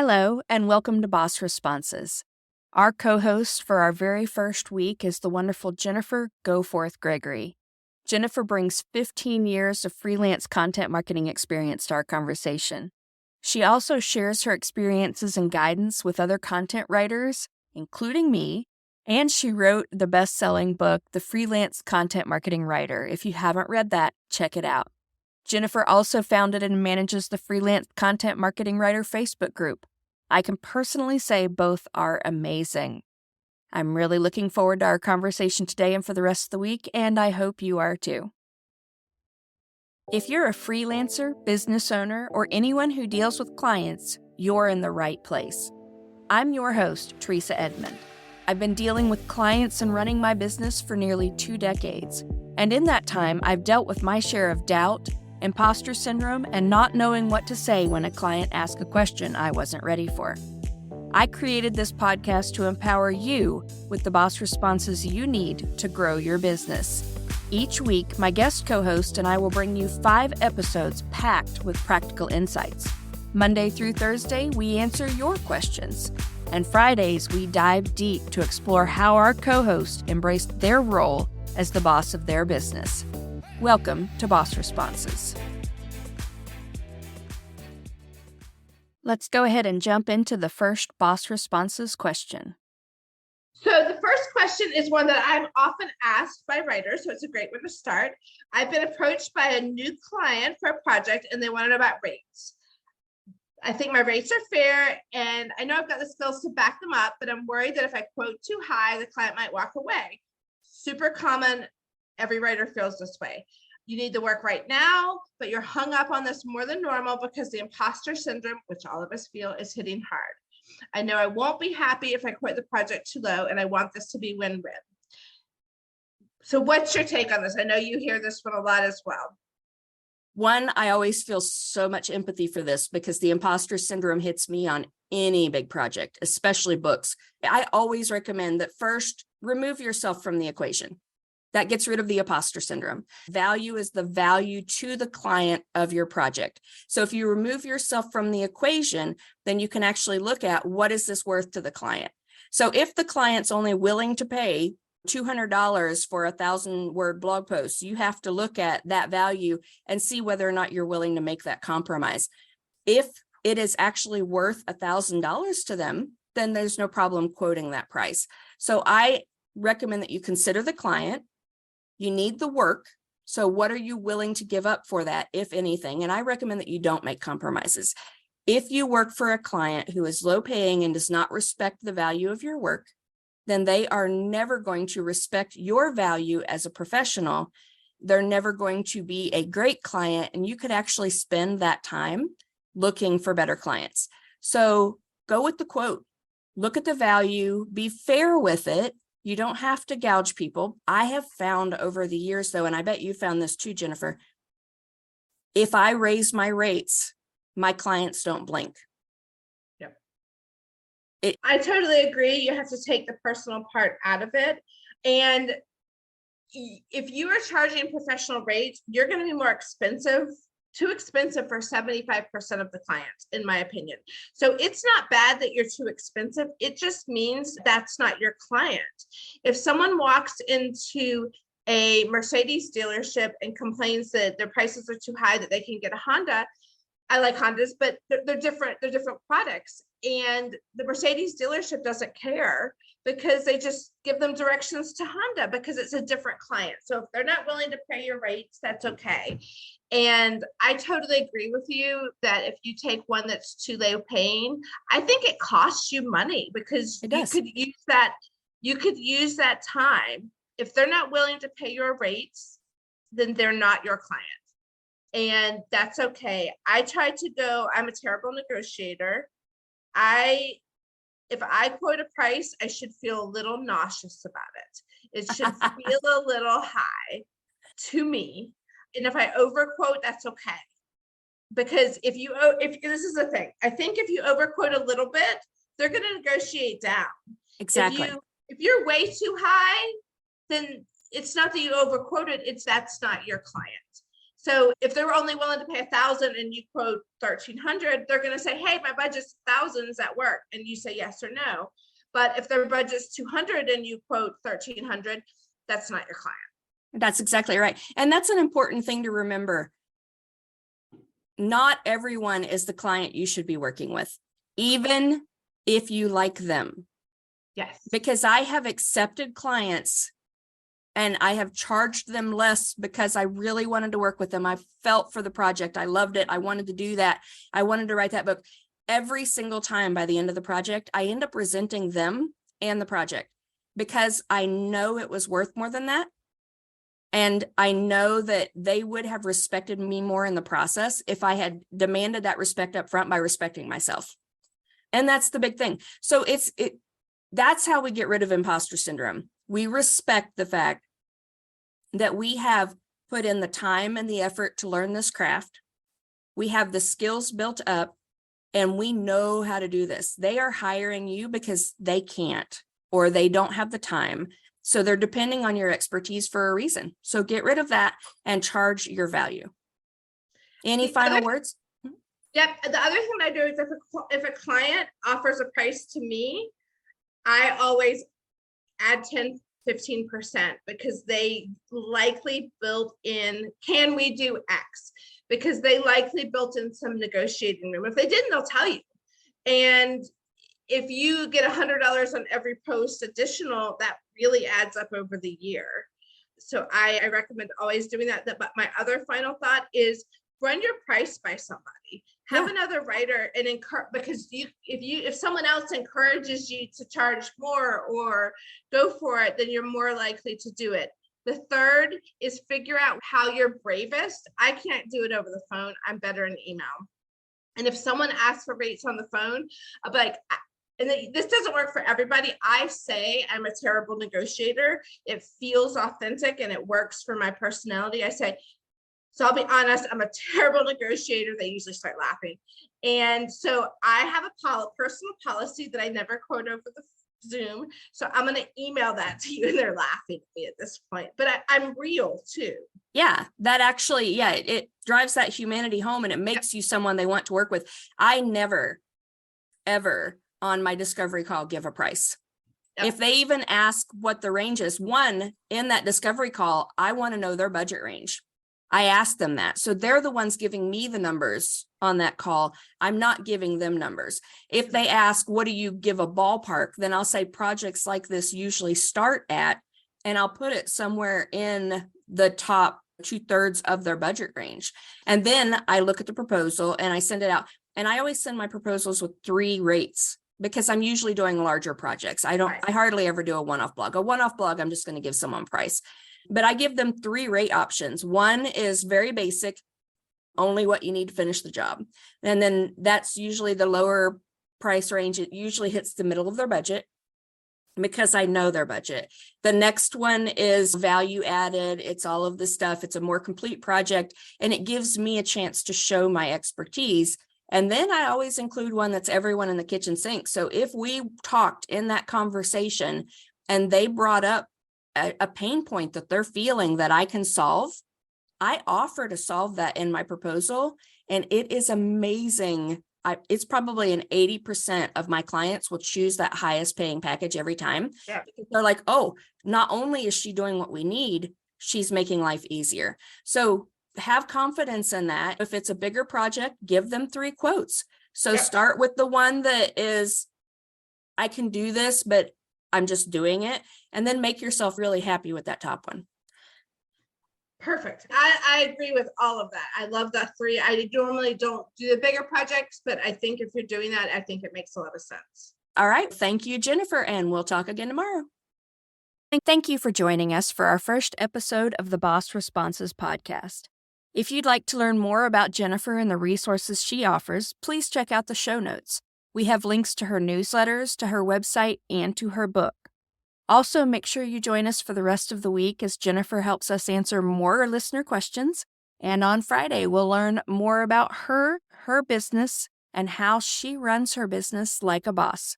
Hello, and welcome to Boss Responses. Our co-host for our very first week is the wonderful Jennifer Goforth Gregory. Jennifer brings 15 years of freelance content marketing experience to our conversation. She also shares her experiences and guidance with other content writers, including me, and she wrote the best-selling book, The Freelance Content Marketing Writer. If you haven't read that, check it out. Jennifer also founded and manages the Freelance Content Marketing Writer Facebook group. I can personally say both are amazing. I'm really looking forward to our conversation today and for the rest of the week, and I hope you are too. If you're a freelancer, business owner, or anyone who deals with clients, you're in the right place. I'm your host, Treasa Edmond. I've been dealing with clients and running my business for nearly 2 decades, and in that time, I've dealt with my share of doubt, imposter syndrome, and not knowing what to say when a client asks a question I wasn't ready for. I created this podcast to empower you with the boss responses you need to grow your business. Each week, my guest co-host and I will bring you 5 episodes packed with practical insights. Monday through Thursday, we answer your questions. And Fridays, we dive deep to explore how our co-hosts embraced their role as the boss of their business. Welcome to Boss Responses. Let's go ahead and jump into the first Boss Responses question. So the first question is one that I'm often asked by writers, so it's a great one to start. I've been approached by a new client for a project and they want to know about rates. I think my rates are fair and I know I've got the skills to back them up, but I'm worried that if I quote too high, the client might walk away. Super common. Every writer feels this way. You need the work right now, but you're hung up on this more than normal because the imposter syndrome, which all of us feel, is hitting hard. I know I won't be happy if I quit the project too low, and I want this to be win-win. So what's your take on this? I know you hear this one a lot as well. One, I always feel so much empathy for this because the imposter syndrome hits me on any big project, especially books. I always recommend that first, remove yourself from the equation. That gets rid of the imposter syndrome. Value is the value to the client of your project. So if you remove yourself from the equation, then you can actually look at what is this worth to the client. So if the client's only willing to pay $200 for a 1,000-word blog post, you have to look at that value and see whether or not you're willing to make that compromise. If it is actually worth $1,000 to them, then there's no problem quoting that price. So I recommend that you consider the client. You need the work. So what are you willing to give up for that, if anything? And I recommend that you don't make compromises. If you work for a client who is low paying and does not respect the value of your work, then they are never going to respect your value as a professional. They're never going to be a great client, and you could actually spend that time looking for better clients. So go with the quote, look at the value, be fair with it. You don't have to gouge people. I have found over the years, though, and I bet you found this too, Jennifer, if I raise my rates, my clients don't blink. Yep. I totally agree. You have to take the personal part out of it. And if you are charging professional rates, you're going to be more expensive, too expensive for 75% of the clients, in my opinion. So it's not bad that you're too expensive. It just means that's not your client. If someone walks into a Mercedes dealership and complains that their prices are too high, that they can get a Honda, I like Hondas, but they're different. They're different products. And the Mercedes dealership doesn't care because they just give them directions to Honda because it's a different client. So if they're not willing to pay your rates, that's okay. And I totally agree with you that if you take one that's too low paying, I think it costs you money because you could use that time. If they're not willing to pay your rates, then they're not your client. And that's okay. I'm a terrible negotiator. If I quote a price, I should feel a little nauseous about it. It should feel a little high to me. And if I overquote, that's okay. Because if this is the thing, I think if you overquote a little bit, they're going to negotiate down. Exactly. If you're way too high, then it's not that you overquoted, that's not your client. So if they're only willing to pay 1,000 and you quote 1,300, they're going to say, hey, my budget's 1,000, is that work? And you say yes or no. But if their budget's 200 and you quote 1,300, that's not your client. That's exactly right. And that's an important thing to remember. Not everyone is the client you should be working with, even if you like them. Yes. Because I have accepted clients and I have charged them less because I really wanted to work with them. I felt for the project. I loved it. I wanted to do that. I wanted to write that book. Every single time by the end of the project, I end up resenting them and the project because I know it was worth more than that. And I know that they would have respected me more in the process if I had demanded that respect up front by respecting myself. And that's the big thing. So that's how we get rid of imposter syndrome. We respect the fact that we have put in the time and the effort to learn this craft. We have the skills built up and we know how to do this. They are hiring you because they can't or they don't have the time. So they're depending on your expertise for a reason. So get rid of that and charge your value. Any final words? Yep. The other thing I do is if a client offers a price to me, I always add 10-15% because they likely built in, can we do X? Because they likely built in some negotiating room. If they didn't, they'll tell you. And if you get $100 on every post additional, that really adds up over the year. So I recommend always doing that. But my other final thought is run your price by somebody. Have another writer and encourage, because if someone else encourages you to charge more or go for it, then you're more likely to do it. The third is figure out how you're bravest. I can't do it over the phone. I'm better in email. And if someone asks for rates on the phone, I'll be like, and this doesn't work for everybody. I say I'm a terrible negotiator. It feels authentic and it works for my personality. I say, so I'll be honest, I'm a terrible negotiator. They usually start laughing. And so I have a personal policy that I never quote over the Zoom. So I'm going to email that to you and they're laughing at me at this point, but I'm real too. Yeah, that actually, it drives that humanity home and it makes you someone they want to work with. I never, ever on my discovery call give a price. If they even ask what the range is, in that discovery call, I want to know their budget range. I ask them that. So they're the ones giving me the numbers on that call. I'm not giving them numbers. If they ask, what do you give a ballpark? Then I'll say projects like this usually start at, and I'll put it somewhere in the top 2/3 of their budget range. And then I look at the proposal and I send it out. And I always send my proposals with 3 rates because I'm usually doing larger projects. I hardly ever do a one-off blog. A one-off blog, I'm just going to give someone price. But I give them 3 rate options. One is very basic, only what you need to finish the job. And then that's usually the lower price range. It usually hits the middle of their budget because I know their budget. The next one is value added. It's all of this stuff. It's a more complete project and it gives me a chance to show my expertise. And then I always include one that's everyone in the kitchen sink. So if we talked in that conversation and they brought up a pain point that they're feeling that I can solve, I offer to solve that in my proposal. And it is amazing. It's probably an 80% of my clients will choose that highest paying package every time. Yeah. They're like, oh, not only is she doing what we need, she's making life easier. So have confidence in that. If it's a bigger project, give them 3 quotes. So start with the one that is, I can do this, but I'm just doing it. And then make yourself really happy with that top one. Perfect. I agree with all of that. I love that 3. I normally don't do the bigger projects, but I think if you're doing that, I think it makes a lot of sense. All right. Thank you, Jennifer, and we'll talk again tomorrow. Thank you for joining us for our first episode of the Boss Responses podcast. If you'd like to learn more about Jennifer and the resources she offers, please check out the show notes. We have links to her newsletters, to her website, and to her book. Also, make sure you join us for the rest of the week as Jennifer helps us answer more listener questions. And on Friday, we'll learn more about her business, and how she runs her business like a boss.